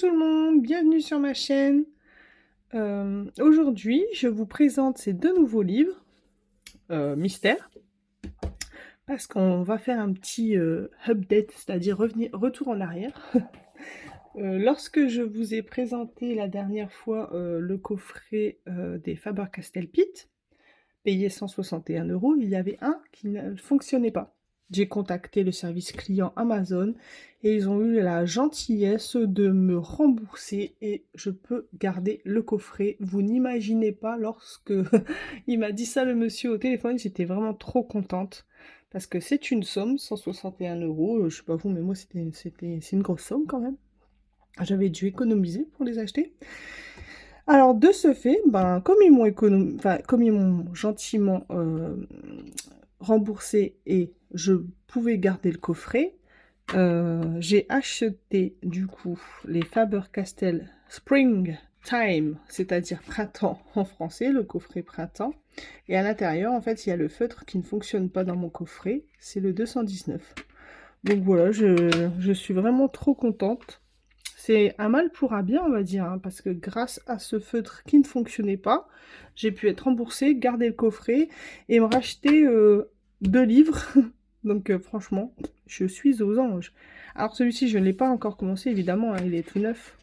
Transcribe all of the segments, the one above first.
tout le monde, bienvenue sur ma chaîne. Aujourd'hui, je vous présente ces deux nouveaux livres, mystères, parce qu'on va faire un petit update, c'est-à-dire retour en arrière. Lorsque je vous ai présenté la dernière fois le coffret des Faber-Castell Pitt, payé 161 €, il y avait un qui ne fonctionnait pas. J'ai contacté le service client Amazon et ils ont eu la gentillesse de me rembourser et je peux garder le coffret. Vous n'imaginez pas, lorsque il m'a dit ça, le monsieur au téléphone, j'étais vraiment trop contente parce que c'est une somme, 161 €. Je sais pas vous, mais moi c'est une grosse somme quand même. J'avais dû économiser pour les acheter. Alors de ce fait, ben, comme ils m'ont gentiment remboursé et je pouvais garder le coffret, j'ai acheté du coup les Faber-Castell Spring Time, c'est-à-dire printemps en français, le coffret printemps. Et à l'intérieur, en fait, il y a le feutre qui ne fonctionne pas dans mon coffret, c'est le 219. Donc voilà, je suis vraiment trop contente. C'est un mal pour un bien, on va dire, hein, parce que grâce à ce feutre qui ne fonctionnait pas, j'ai pu être remboursée, garder le coffret et me racheter 2 livres. Donc franchement, je suis aux anges. Alors celui-ci, je ne l'ai pas encore commencé, évidemment, hein, il est tout neuf.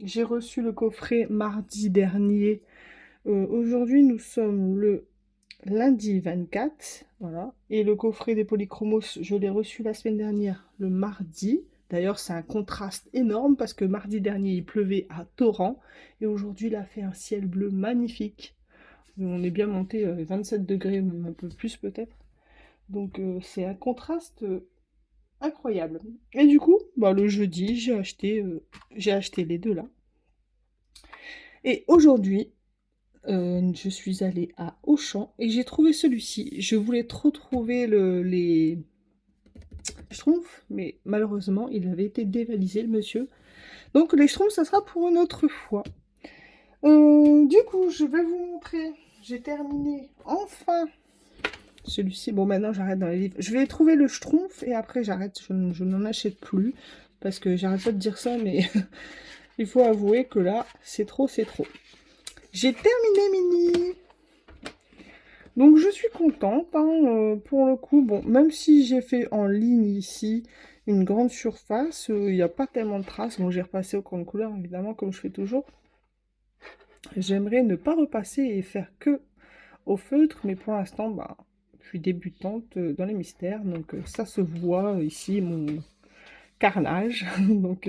J'ai reçu le coffret mardi dernier. Aujourd'hui, nous sommes le lundi 24, voilà. Et le coffret des Polychromos, je l'ai reçu la semaine dernière, le mardi. D'ailleurs, c'est un contraste énorme parce que mardi dernier, il pleuvait à torrent. Et aujourd'hui, il a fait un ciel bleu magnifique. On est bien monté 27 degrés, même un peu plus peut-être. Donc, c'est un contraste incroyable. Et du coup, bah, le jeudi, j'ai acheté les deux là. Et aujourd'hui, je suis allée à Auchan et j'ai trouvé celui-ci. Je voulais trop trouver les Schtroumpfs, mais malheureusement, il avait été dévalisé, le monsieur. Donc les Schtroumpfs, ça sera pour une autre fois. Du coup, je vais vous montrer. J'ai terminé enfin celui-ci. Bon, maintenant, j'arrête dans les livres. Je vais trouver le Schtroumpf et après, j'arrête. Je n'en achète plus parce que j'arrête pas de dire ça, mais il faut avouer que là, c'est trop, c'est trop. J'ai terminé Mini. Donc je suis contente, hein, pour le coup. Bon, même si j'ai fait en ligne ici une grande surface, il n'y a pas tellement de traces. Bon, j'ai repassé au crayon de couleur, évidemment, comme je fais toujours. J'aimerais ne pas repasser et faire que au feutre, mais pour l'instant, bah, je suis débutante dans les mystères. Donc ça se voit ici, mon carnage. Donc,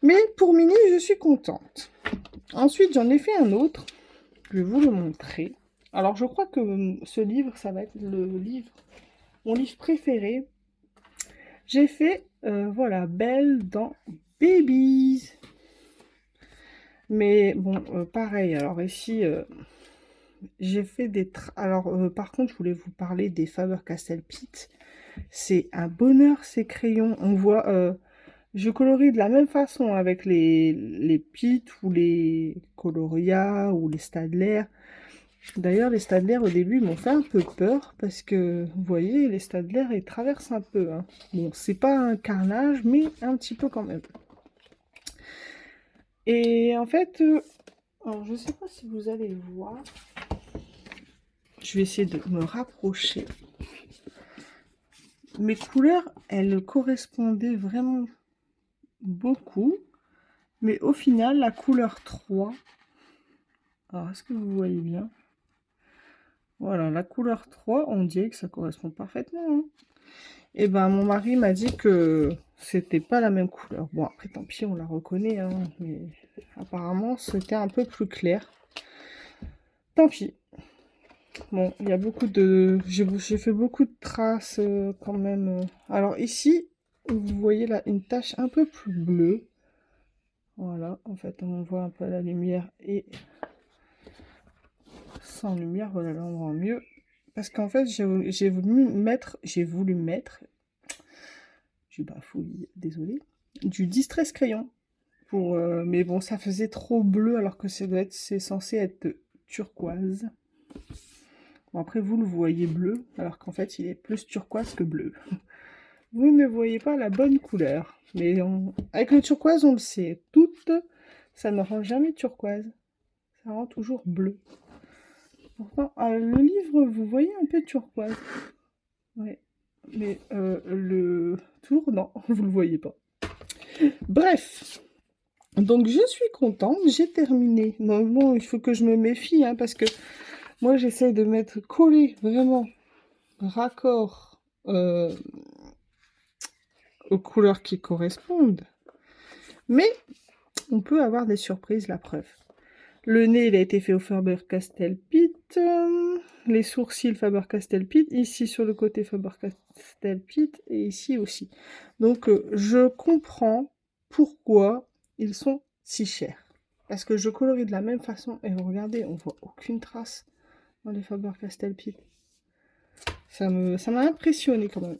mais pour Mini, je suis contente. Ensuite, j'en ai fait un autre. Je vais vous le montrer. Alors, je crois que ce livre, ça va être mon livre préféré. J'ai fait, voilà, Belle dans Babies. Mais bon, pareil, alors ici, j'ai fait des... Alors, par contre, je voulais vous parler des Faber-Castell Pitt. C'est un bonheur, ces crayons. On voit... je colorie de la même façon avec les Pitt ou les Coloria ou les Staedtler. D'ailleurs, les Staedtler, au début, m'ont fait un peu peur parce que, vous voyez, les Staedtler, ils traversent un peu, hein. Bon, c'est pas un carnage, mais un petit peu quand même. Et en fait, alors, je sais pas si vous allez voir. Je vais essayer de me rapprocher. Mes couleurs, elles correspondaient vraiment beaucoup. Mais au final, la couleur 3... Alors, est-ce que vous voyez bien? Voilà, la couleur 3, on dirait que ça correspond parfaitement, hein. Et ben, mon mari m'a dit que c'était pas la même couleur. Bon, après, tant pis, on la reconnaît, hein, mais apparemment, c'était un peu plus clair. Tant pis. Bon, il y a beaucoup de... J'ai fait beaucoup de traces quand même. Alors ici, vous voyez là une tache un peu plus bleue. Voilà, en fait, on voit un peu la lumière et sans lumière, voilà, là on voit mieux. Parce qu'en fait, j'ai voulu mettre, j'ai bafouillé, désolé, du distress crayon. Pour, mais bon, ça faisait trop bleu alors que c'est censé être turquoise. Bon, après, vous le voyez bleu, alors qu'en fait, il est plus turquoise que bleu. vous ne voyez pas la bonne couleur. Mais avec le turquoise, on le sait. Toutes, ça ne rend jamais turquoise. Ça rend toujours bleu. Pourtant, le livre, vous voyez un peu turquoise. Ouais. Mais le tour, non, vous le voyez pas. Bref. Donc, je suis contente. J'ai terminé. Normalement, il faut que je me méfie, hein, parce que moi, j'essaye de mettre collé, vraiment, raccord aux couleurs qui correspondent. Mais on peut avoir des surprises, la preuve. Le nez, il a été fait au Faber-Castell Pitt. Les sourcils Faber-Castell Pitt. Ici, sur le côté Faber-Castell Pitt. Et ici aussi. Donc, je comprends pourquoi ils sont si chers. Parce que je colorie de la même façon. Et regardez, on voit aucune trace dans les Faber-Castell Pitt. Ça m'a impressionné quand même.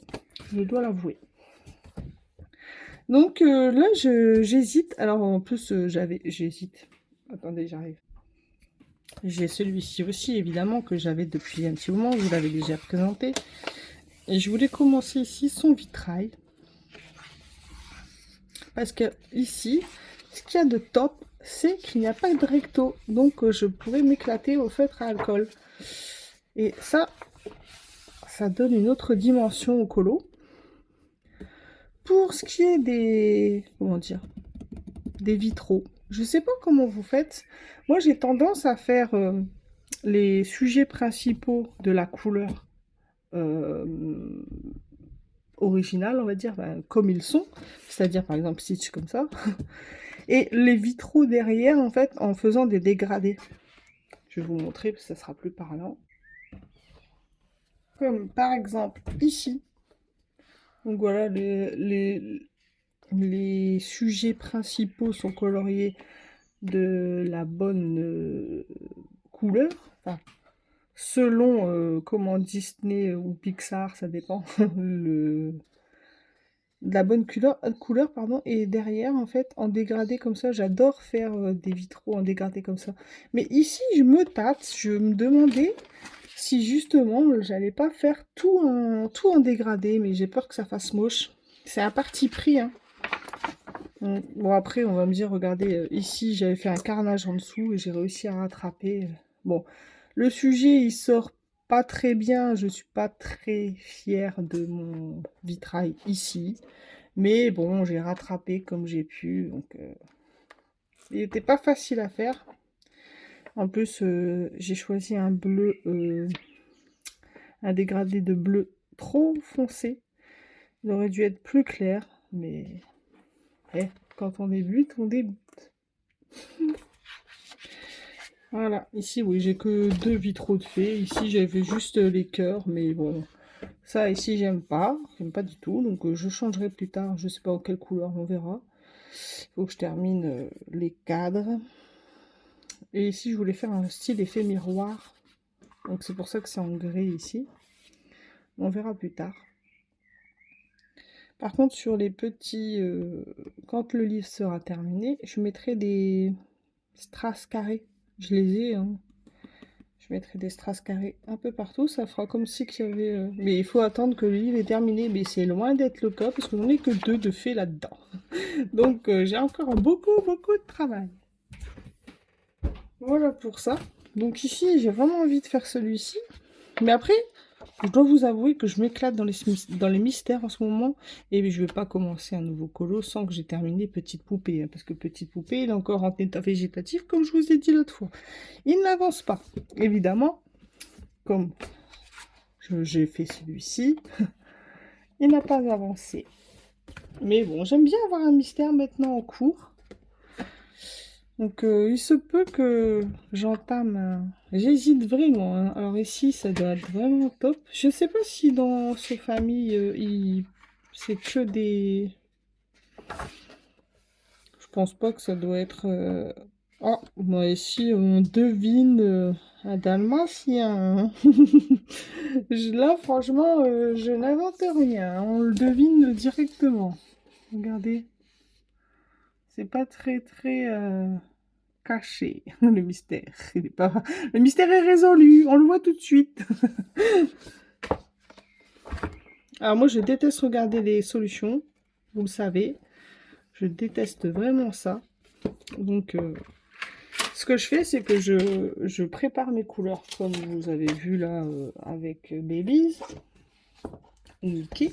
Je dois l'avouer. Donc là, j'hésite. Alors en plus, j'hésite. Attendez, j'arrive. J'ai celui-ci aussi, évidemment, que j'avais depuis un petit moment. Vous l'avez déjà présenté. Et je voulais commencer ici son vitrail. Parce que ici, ce qu'il y a de top, c'est qu'il n'y a pas de recto. Donc je pourrais m'éclater au feutre à alcool. Et ça donne une autre dimension au colo. Pour ce qui est des... Comment dire, des vitraux. Je sais pas comment vous faites. Moi, j'ai tendance à faire les sujets principaux de la couleur originale, on va dire, comme ils sont. C'est-à-dire, par exemple, Stitch comme ça. Et les vitraux derrière, en fait, en faisant des dégradés. Je vais vous montrer, parce que ça sera plus parlant. Comme, par exemple, ici. Donc voilà, les sujets principaux sont coloriés de la bonne couleur, enfin, selon comment Disney ou Pixar, ça dépend, de la bonne couleur, pardon. Et derrière, en fait, en dégradé comme ça, j'adore faire des vitraux en dégradé comme ça. Mais ici, je me tâte, je me demandais si justement, j'allais pas faire tout en dégradé, mais j'ai peur que ça fasse moche. C'est un parti pris, hein. Bon, après, on va me dire, regardez, ici, j'avais fait un carnage en dessous et j'ai réussi à rattraper. Bon, le sujet, il sort pas très bien. Je suis pas très fière de mon vitrail ici. Mais bon, j'ai rattrapé comme j'ai pu. Donc, il n'était pas facile à faire. En plus, j'ai choisi un bleu, un dégradé de bleu trop foncé. Il aurait dû être plus clair, mais quand on débute, on débute. Voilà, ici, oui, j'ai que 2 vitraux de fées. Ici, j'avais juste les cœurs, mais bon, ça, ici, j'aime pas du tout. Donc, je changerai plus tard, je sais pas en quelle couleur, on verra. Il faut que je termine les cadres. Et ici, je voulais faire un style effet miroir. Donc, c'est pour ça que c'est en gris ici. On verra plus tard. Par contre, sur les petits... quand le livre sera terminé, je mettrai des strass carrés. Je les ai, hein. Je mettrai des strass carrés un peu partout. Ça fera comme si qu'il y avait... Mais il faut attendre que le livre est terminé. Mais c'est loin d'être le cas, parce que j'en ai que 2 de faits là-dedans. Donc, j'ai encore beaucoup de travail. Voilà pour ça. Donc ici, j'ai vraiment envie de faire celui-ci. Mais après... Je dois vous avouer que je m'éclate dans les mystères en ce moment. Et je ne vais pas commencer un nouveau colo sans que j'ai terminé Petite Poupée. Hein, parce que Petite Poupée, il est encore en état végétatif, comme je vous ai dit l'autre fois. Il n'avance pas. Évidemment, comme j'ai fait celui-ci, il n'a pas avancé. Mais bon, j'aime bien avoir un mystère maintenant en cours. Donc, il se peut que j'entame... J'hésite vraiment, hein. Alors ici, ça doit être vraiment top. Je sais pas si dans ces familles, c'est que des... Je pense pas que ça doit être... Oh, moi ici, on devine un dalmatien. Hein. Là, franchement, je n'invente rien. On le devine directement. Regardez. C'est pas très caché, le mystère. Il est pas... Le mystère est résolu, on le voit tout de suite. Alors moi, je déteste regarder les solutions, vous le savez. Je déteste vraiment ça. Donc, ce que je fais, c'est que je prépare mes couleurs, comme vous avez vu là, avec Babies, Mickey.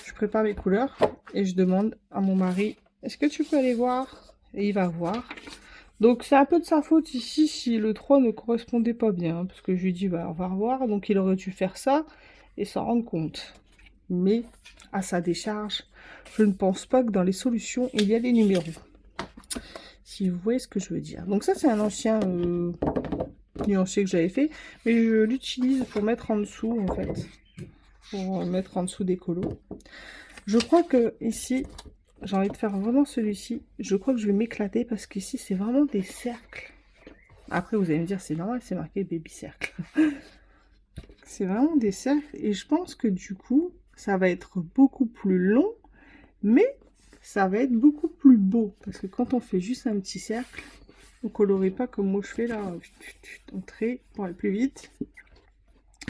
Je prépare mes couleurs et je demande à mon mari, est-ce que tu peux aller voir? Et il va voir. Donc c'est un peu de sa faute ici si le 3 ne correspondait pas bien, hein, parce que je lui dis, bah, on va revoir, donc il aurait dû faire ça et s'en rendre compte. Mais à sa décharge, je ne pense pas que dans les solutions, il y a des numéros. Si vous voyez ce que je veux dire. Donc ça, c'est un ancien nuancier que j'avais fait, mais je l'utilise pour mettre en dessous, en fait. Pour mettre en dessous des colos. Je crois que ici, j'ai envie de faire vraiment celui-ci. Je crois que je vais m'éclater parce qu'ici, c'est vraiment des cercles. Après, vous allez me dire, c'est normal, c'est marqué baby cercle. C'est vraiment des cercles et je pense que du coup, ça va être beaucoup plus long, mais ça va être beaucoup plus beau. Parce que quand on fait juste un petit cercle, on colorie pas comme moi je fais là, on trait pour aller plus vite.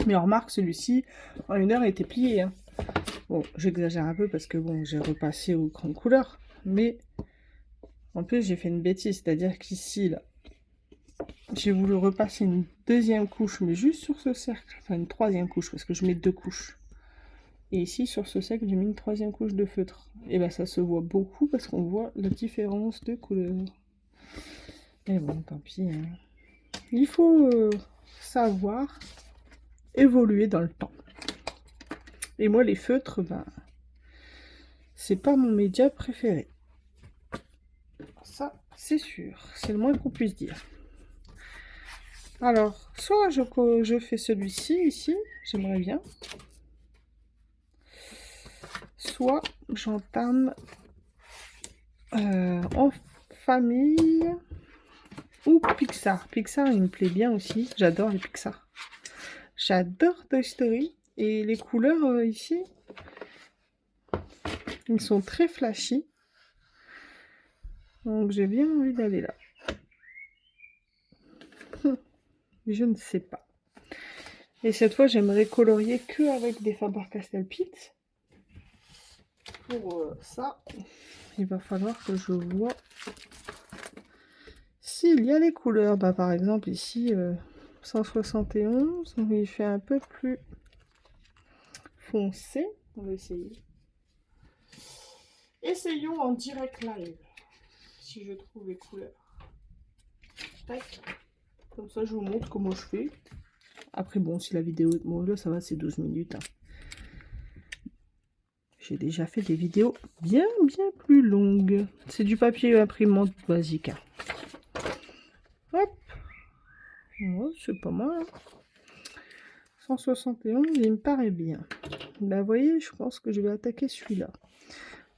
Mais on remarque, celui-ci, en 1 heure, il était plié. Hein. Bon, j'exagère un peu parce que bon, j'ai repassé aux grandes couleurs. Mais en plus, j'ai fait une bêtise. C'est-à-dire qu'ici, là, j'ai voulu repasser une deuxième couche, mais juste sur ce cercle. Enfin, une troisième couche, parce que je mets 2 couches. Et ici, sur ce cercle, j'ai mis une troisième couche de feutre. Et ben, ça se voit beaucoup parce qu'on voit la différence de couleur. Mais bon, tant pis. Hein. Il faut savoir évoluer dans le temps. Et moi, les feutres, ben, c'est pas mon média préféré. Ça, c'est sûr. C'est le moins qu'on puisse dire. Alors, soit je fais celui-ci, ici, j'aimerais bien. Soit j'entame en famille ou Pixar. Pixar, il me plaît bien aussi. J'adore les Pixar. J'adore Toy Story. Et les couleurs ici, ils sont très flashy. Donc j'ai bien envie d'aller là. Je ne sais pas. Et cette fois, j'aimerais colorier que avec des Faber-Castell Pits. Pour ça, il va falloir que je vois s'il y a les couleurs. Bah, par exemple, ici, 171, il fait un peu plus foncé. On va essayer. Essayons en direct live, si je trouve les couleurs. Tac. Comme ça, je vous montre comment je fais. Après, bon, si la vidéo... Bon, là, ça va, c'est 12 minutes. Hein. J'ai déjà fait des vidéos bien plus longues. C'est du papier imprimante basique. Hein. Hop. Ouais, c'est pas mal. 171, il me paraît bien. Bah, vous voyez, je pense que je vais attaquer celui-là.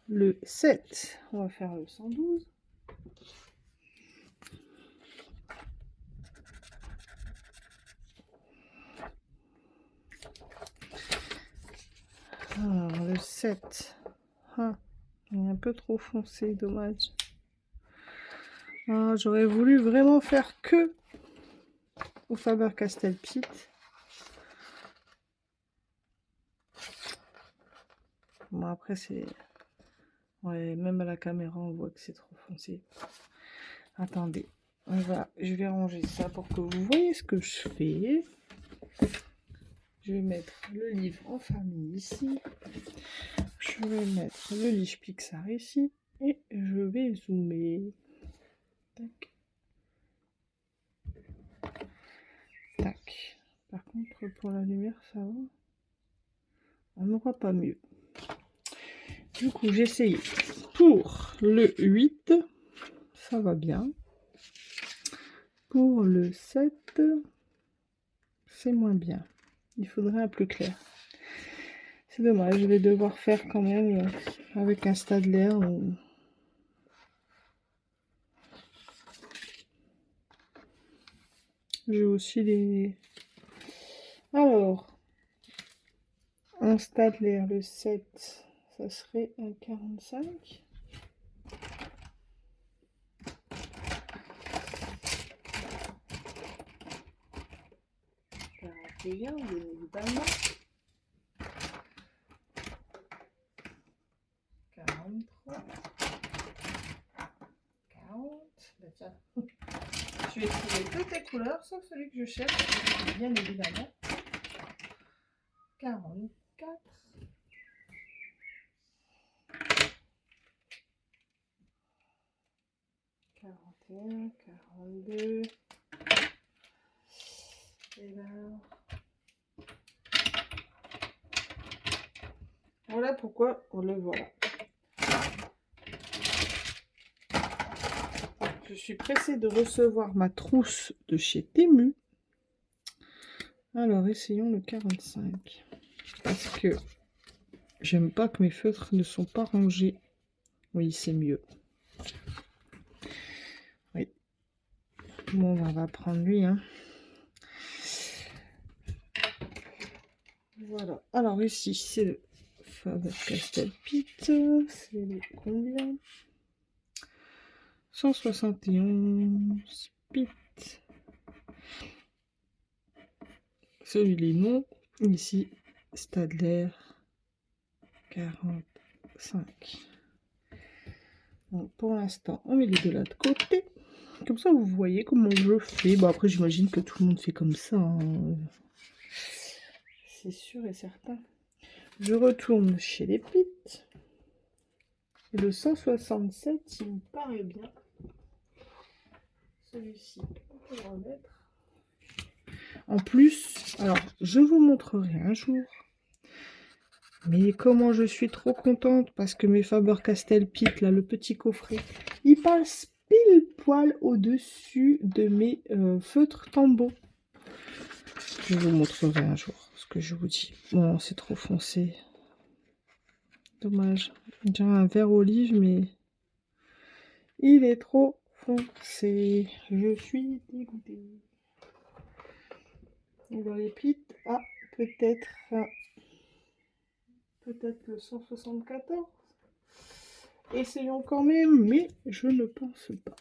Le 7, on va faire le 112. Alors, le 7. Ah, il est un peu trop foncé, dommage. Ah, j'aurais voulu vraiment faire que au Faber-Castell Pit. Bon, après, c'est... Ouais, même à la caméra, on voit que c'est trop foncé. Attendez, je vais ranger ça pour que vous voyez ce que je fais. Je vais mettre le livre en famille ici. Je vais mettre le livre Pixar ici. Et je vais zoomer. Tac. Tac. Par contre, pour la lumière, ça va. On n'aura pas mieux. Du coup, j'ai essayé. Pour le 8, ça va bien. Pour le 7, c'est moins bien. Il faudrait un plus clair. C'est dommage, je vais devoir faire quand même avec un Staedtler. J'ai aussi les... Alors, un Staedtler, le 7, ça serait un 45. Bien évidemment. Je vais trouver toutes les couleurs, sauf celui que je cherche, bien évidemment. 44. 41, 42. Et là. Voilà pourquoi on le voilà. Je suis pressée de recevoir ma trousse de chez Temu. Alors, essayons le 45. Parce que j'aime pas que mes feutres ne sont pas rangés. Oui, c'est mieux. Oui. Bon, on va prendre lui. Hein. Voilà. Alors, ici, c'est le Faber-Castell Pitt. C'est le combien 171 Pitt. Celui-là, non. Ici, Stadler 45. Bon, pour l'instant, on met les deux là de côté. Comme ça, vous voyez comment je fais. Bon, après, j'imagine que tout le monde fait comme ça. Hein. C'est sûr et certain. Je retourne chez les Pitt. Et le 167, il me paraît bien. Celui-ci, on peut le remettre. En plus, alors, je vous montrerai un jour. Mais comment je suis trop contente parce que mes Faber-Castell Pitt, là, le petit coffret, il passe pile poil au-dessus de mes feutres Tombow. Je vous montrerai un jour ce que je vous dis. Bon, c'est trop foncé. Dommage. On dirait un vert olive, mais il est trop foncé. Je suis dégoûtée. Et dans les Pitt, ah, peut-être le 174. Essayons quand même, mais je ne pense pas.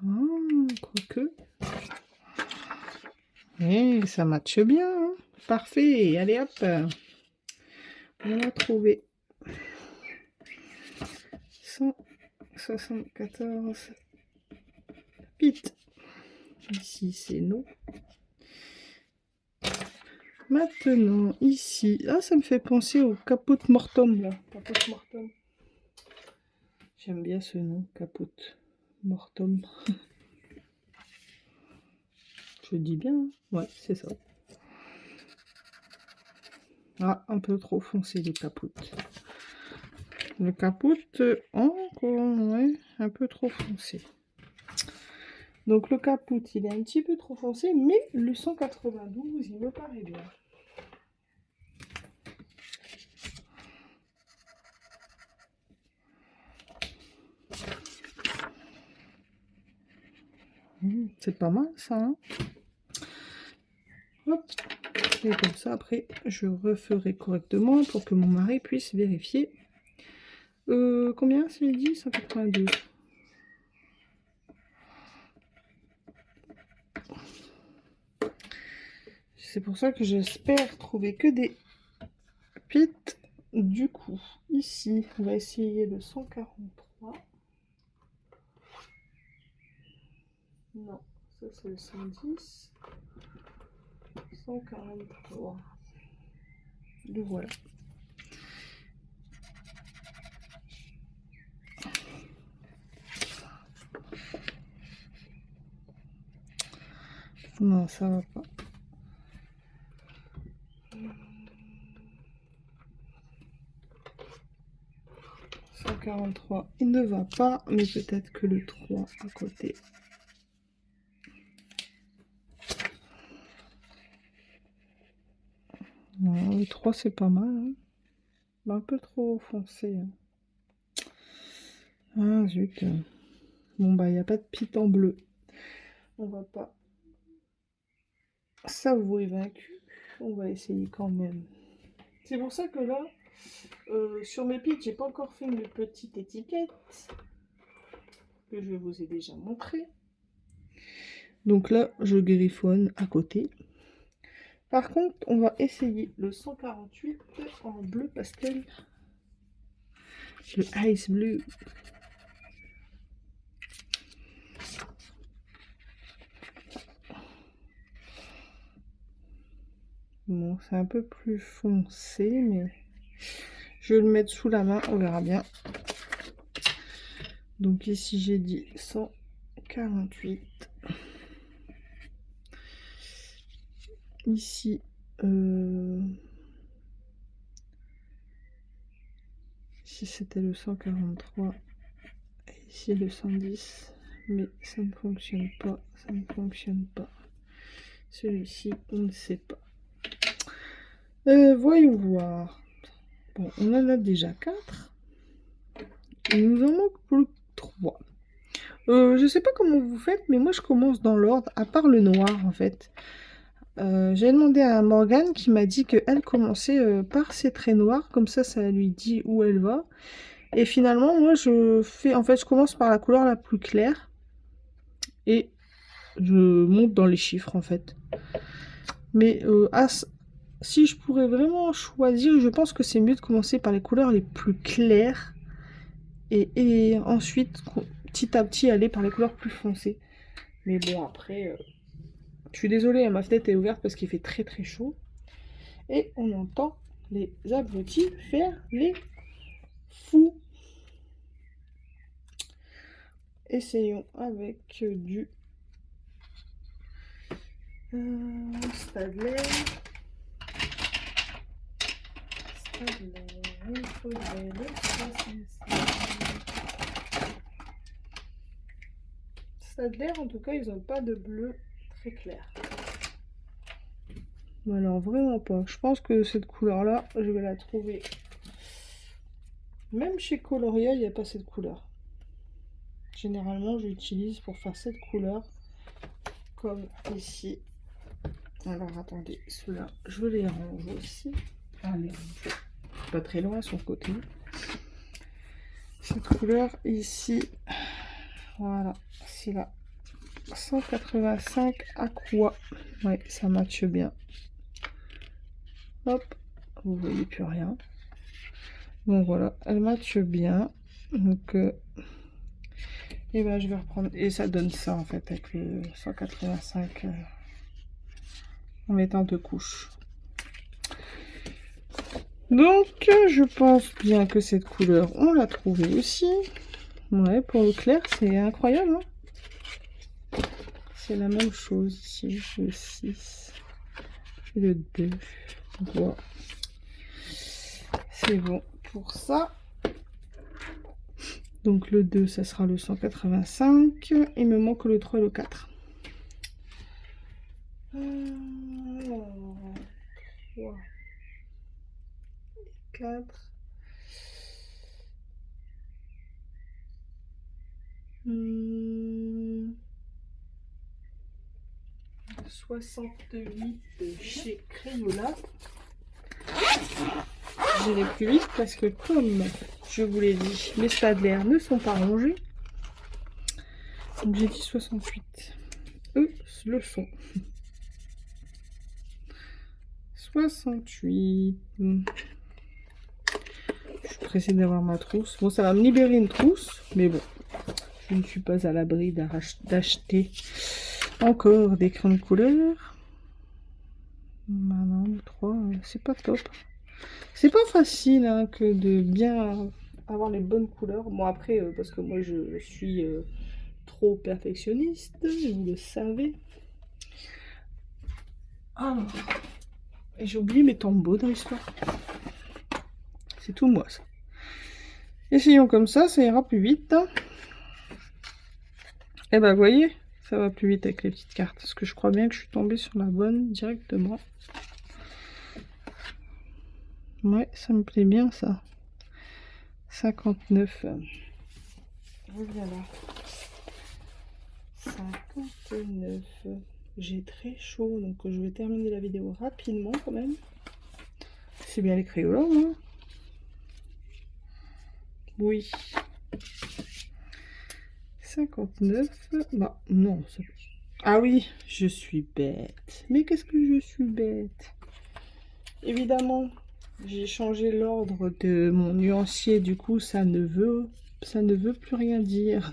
Ah, quoique. Et ça matche bien. Hein. Parfait. Allez hop. On a trouvé 174 Pitt. Ici, c'est non. Maintenant, ici. Ah, ça me fait penser au Caput Mortum, là. Caput Mortum. J'aime bien ce nom, Caput Mortum. Je dis bien. Hein. Ouais, c'est ça. Ah, un peu trop foncé, le Caput. Le Caput, encore, ouais, un peu trop foncé. Donc le Caput, il est un petit peu trop foncé, mais le 192, il me paraît bien. C'est pas mal ça. Hein, hop. Et comme ça, après, je referai correctement pour que mon mari puisse vérifier. Combien c'est dit 182. C'est pour ça que j'espère trouver que des Pitt. Du coup, ici, on va essayer le 143. Non, ça c'est le 110. 143. Le voilà. Non, ça va pas. « 143, il ne va pas, mais peut-être que le 3 à côté. Non, le 3 c'est pas mal. Hein. Un peu trop foncé. Hein. Ah zut. Bon bah il n'y a pas de Pitt en bleu. On va pas s'avouer vaincu. On va essayer quand même. C'est pour ça que là, sur mes Pitt, j'ai pas encore fait une petite étiquette que je vous ai déjà montré. Donc là, je griffonne à côté. Par contre, on va essayer le 148 en bleu pastel. Le Ice Blue. Bon, c'est un peu plus foncé, mais je vais le mettre sous la main, on verra bien. Donc ici, j'ai dit 148. Ici, ici c'était le 143. Et ici le 110. Mais ça ne fonctionne pas, ça ne fonctionne pas. Celui-ci, on ne sait pas. Voyons voir. Bon, on en a déjà 4. Il nous en manque plus 3. Je sais pas comment vous faites, mais moi je commence dans l'ordre, à part le noir en fait. J'ai demandé à Morgane qui m'a dit qu'elle commençait par ses traits noirs, comme ça lui dit où elle va. Et finalement, moi je commence par la couleur la plus claire et je monte dans les chiffres en fait. Mais si je pourrais vraiment choisir, je pense que c'est mieux de commencer par les couleurs les plus claires et ensuite petit à petit aller par les couleurs plus foncées. Mais bon, après, je suis désolée, ma fenêtre est ouverte parce qu'il fait très très chaud. Et on entend les abrutis faire les fous. Essayons avec du Staedtler. Il faudrait le 66. Staedtler, en tout cas, ils n'ont pas de bleu très clair. Alors, vraiment pas. Je pense que cette couleur-là, je vais la trouver. Même chez Coloria, il n'y a pas cette couleur. Généralement, j'utilise pour faire cette couleur, comme ici. Alors, attendez, ceux-là, je les range aussi. Allez, pas très loin sur le côté. Cette couleur ici, voilà, c'est là. 185 Aqua. Ouais, ça matche bien. Hop, vous voyez plus rien. Bon voilà, elle matche bien. Donc, et ben je vais reprendre. Et ça donne ça en fait avec le 185 en mettant 2 couches. Donc, je pense bien que cette couleur, on l'a trouvée aussi. Ouais, pour le clair, c'est incroyable. Hein, c'est la même chose ici. Le 6 et le 2. Voilà. C'est bon pour ça. Donc, le 2, ça sera le 185. Il me manque le 3 et le 4. 3. 4. 68 chez Crayola. J'irai plus vite parce que comme je vous l'ai dit, mes Staedtler ne sont pas rangés. Donc j'ai dit 68. Eux le sont. 68. Je suis pressée d'avoir ma trousse. Bon, ça va me libérer une trousse, mais bon, je ne suis pas à l'abri d'acheter encore des crayons de couleur. Maintenant, le 3, c'est pas top. C'est pas facile hein, que de bien avoir les bonnes couleurs. Bon, après, parce que moi, je suis trop perfectionniste, vous le savez. Alors, j'ai oublié mes tombeaux dans l'histoire. C'est tout moi, ça. Essayons comme ça ira plus vite. Et ben, vous voyez, ça va plus vite avec les petites cartes. Parce que je crois bien que je suis tombée sur la bonne directement. Ouais, ça me plaît bien, ça. 59. Voilà. 59. J'ai très chaud, donc je vais terminer la vidéo rapidement quand même. C'est bien les Crayola, hein. Oui. 59. Bah, non. Ah oui, je suis bête. Mais qu'est-ce que je suis bête. Évidemment, J'ai changé l'ordre de mon nuancier, du coup ça ne veut plus rien dire.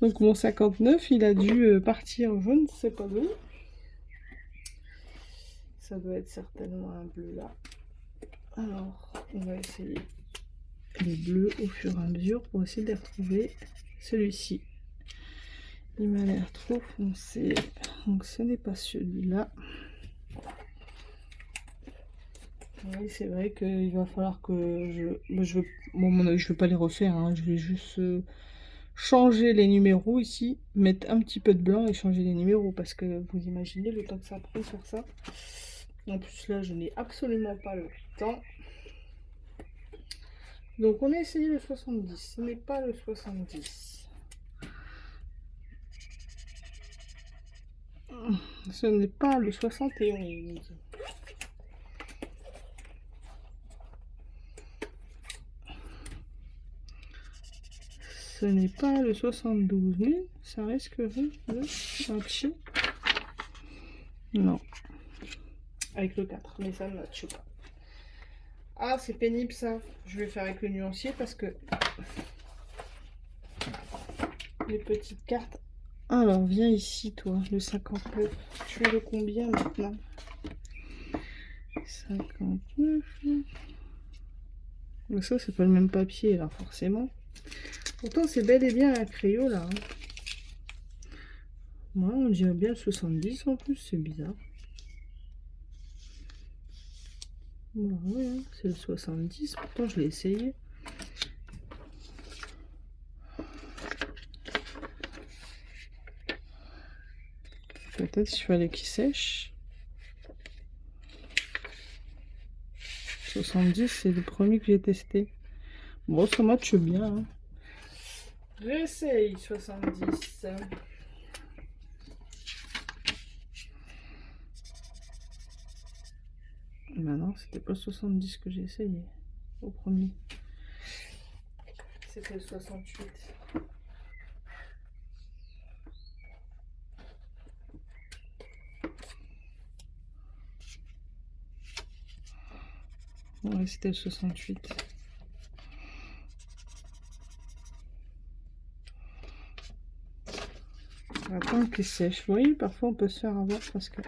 Donc mon 59, il a dû partir, je ne sais pas où. Ça doit être certainement un bleu là. Alors, on va essayer les bleus au fur et à mesure pour essayer de les retrouver. Celui-ci, il m'a l'air trop foncé, donc ce n'est pas celui-là. Oui, c'est vrai qu'il va falloir que je veux pas les refaire, hein. Je vais juste changer les numéros ici, mettre un petit peu de blanc et changer les numéros, parce que vous imaginez le temps que ça prend faire ça. En plus là, je n'ai absolument pas le temps. Donc on a essayé le 70, ce n'est pas le 70. Ce n'est pas le 71. Ce n'est pas le 72, mais ça risquerait de matcher. Non. Avec le 4, mais ça ne matche pas. Ah, c'est pénible ça. Je vais faire avec le nuancier parce que les petites cartes. Alors, viens ici, toi, le 59. Tu es le combien maintenant? 59. Mais ça, c'est pas le même papier, là, forcément. Pourtant, c'est bel et bien un crayon, là. Moi, on dirait bien le 70 en plus, c'est bizarre. Bon, ouais, hein, c'est le 70, pourtant je l'ai essayé. Peut-être qu'il fallait qu'il sèche. 70, c'est le premier que j'ai testé. Bon, ça matche bien. Hein. J'essaye 70. Ben non, c'était pas 70 que j'ai essayé au premier. C'était le 68. Ouais, c'était le 68. On va attendre qu'il sèche. Vous voyez, parfois on peut se faire avoir parce que...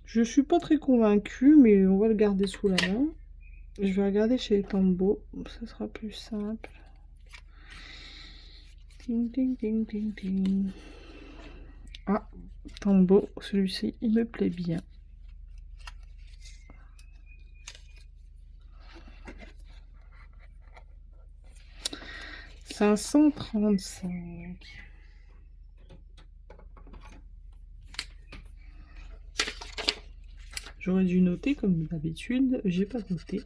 Je suis pas très convaincue, mais on va le garder sous la main. Je vais regarder chez les Tombow, ça sera plus simple. Ding, ding, ding, ding, ding. Ah, Tombow, celui-ci, il me plaît bien. « 535. » J'aurais dû noter comme d'habitude, j'ai pas noté.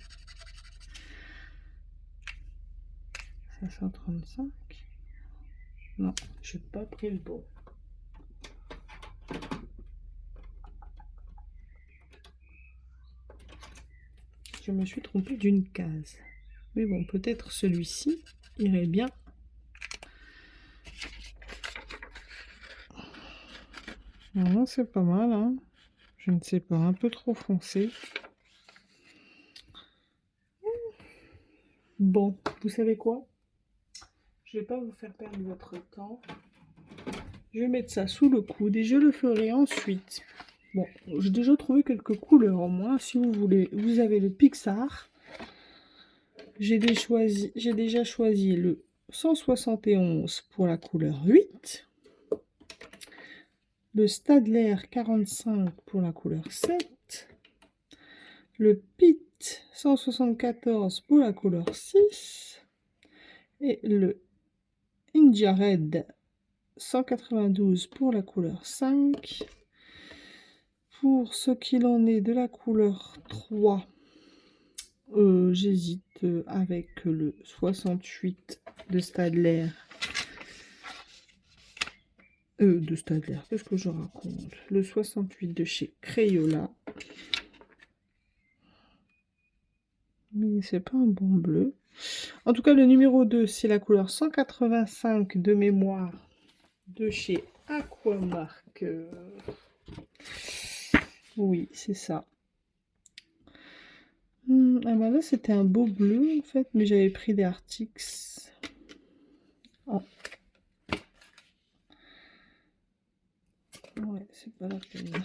535. Non, j'ai pas pris le bon. Je me suis trompée d'une case. Mais bon, peut-être celui-ci irait bien. Non, c'est pas mal, hein. Je ne sais pas, un peu trop foncé. Bon, vous savez quoi? Je vais pas vous faire perdre votre temps. Je vais mettre ça sous le coude et je le ferai ensuite. Bon, j'ai déjà trouvé quelques couleurs en moins. Si vous voulez, vous avez le Pixar. J'ai déjà choisi le 171 pour la couleur 8. Le Staedtler 45 pour la couleur 7. Le Pitt 174 pour la couleur 6. Et le India Red 192 pour la couleur 5. Pour ce qu'il en est de la couleur 3, j'hésite avec le 68 de Staedtler. Qu'est-ce que je raconte? Le 68 de chez Crayola. Mais c'est pas un bon bleu. En tout cas, le numéro 2, c'est la couleur 185 de mémoire de chez Aquamark. Oui, c'est ça. Ah bah là, c'était un beau bleu, en fait, mais j'avais pris des Arctics. Oh. Ouais, c'est pas la peine.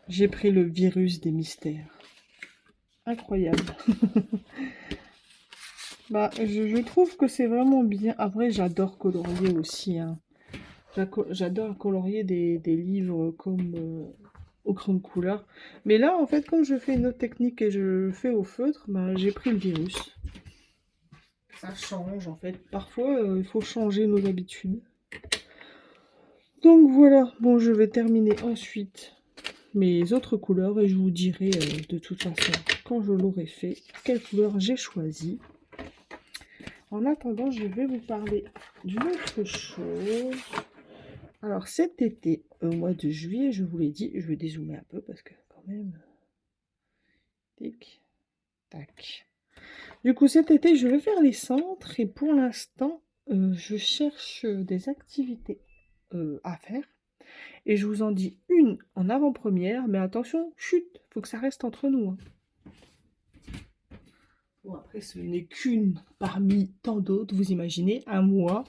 J'ai pris le virus des mystères. Incroyable. Bah, je trouve que c'est vraiment bien. Après, j'adore colorier aussi, hein. J'adore colorier des livres comme au crayon de couleur. Mais là, en fait, comme je fais une autre technique et je le fais au feutre, bah, j'ai pris le virus. Ça change, en fait. Parfois, il faut changer nos habitudes. Donc voilà, bon, je vais terminer ensuite mes autres couleurs et je vous dirai de toute façon, quand je l'aurai fait, quelle couleur j'ai choisi. En attendant, je vais vous parler d'une autre chose. Alors cet été, au mois de juillet, je vous l'ai dit, je vais dézoomer un peu parce que quand même... Tic, tac. Du coup, cet été, je vais faire les centres et pour l'instant, je cherche des activités à faire. Et je vous en dis une en avant-première, mais attention, chut, faut que ça reste entre nous, hein. Bon, après, ce n'est qu'une parmi tant d'autres, vous imaginez, un mois.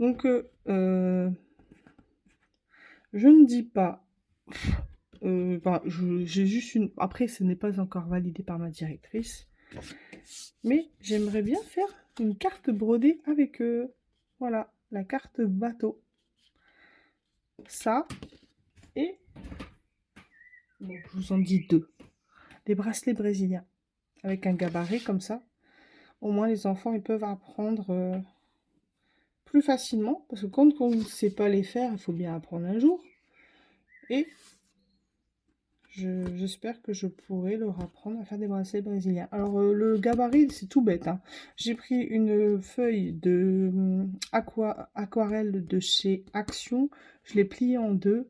Donc, je ne dis pas... Enfin, j'ai juste une... Après, ce n'est pas encore validé par ma directrice. Mais j'aimerais bien faire une carte brodée avec eux. Voilà, la carte bateau. Ça, et... Donc, je vous en dis deux. Des bracelets brésiliens. Avec un gabarit comme ça. Au moins, les enfants, ils peuvent apprendre plus facilement. Parce que quand on ne sait pas les faire, il faut bien apprendre un jour. Et j'espère que je pourrai leur apprendre à faire des bracelets brésiliens. Alors, le gabarit, c'est tout bête, hein. J'ai pris une feuille de aquarelle de chez Action. Je l'ai pliée en deux.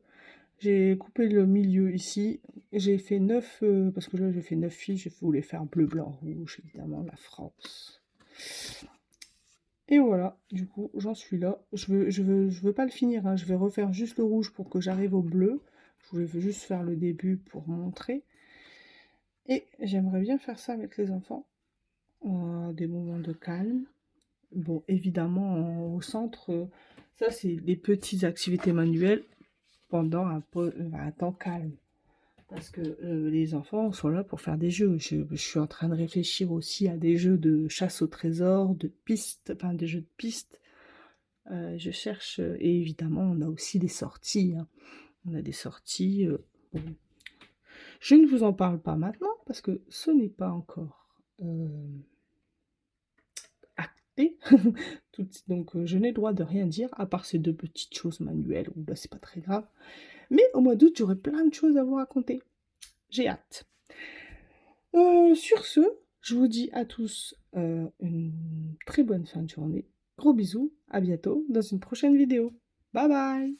J'ai coupé le milieu ici. J'ai fait 9, parce que là, j'ai fait 9 fiches. Je voulais faire bleu, blanc, rouge, évidemment, la France. Et voilà, du coup, j'en suis là. Je veux pas le finir, hein. Je vais refaire juste le rouge pour que j'arrive au bleu. Je voulais juste faire le début pour montrer. Et j'aimerais bien faire ça avec les enfants. Des moments de calme. Bon, évidemment, au centre, ça, c'est des petites activités manuelles pendant un temps calme. Parce que les enfants sont là pour faire des jeux. Je suis en train de réfléchir aussi à des jeux de chasse au trésor, de pistes, enfin des jeux de pistes. Je cherche, et évidemment, on a aussi des sorties, hein. On a des sorties. Bon. Je ne vous en parle pas maintenant parce que ce n'est pas encore acté. Donc, je n'ai le droit de rien dire à part ces deux petites choses manuelles où là, c'est pas très grave. Mais au mois d'août, j'aurai plein de choses à vous raconter. J'ai hâte. Sur ce, je vous dis à tous une très bonne fin de journée. Gros bisous, à bientôt dans une prochaine vidéo. Bye bye!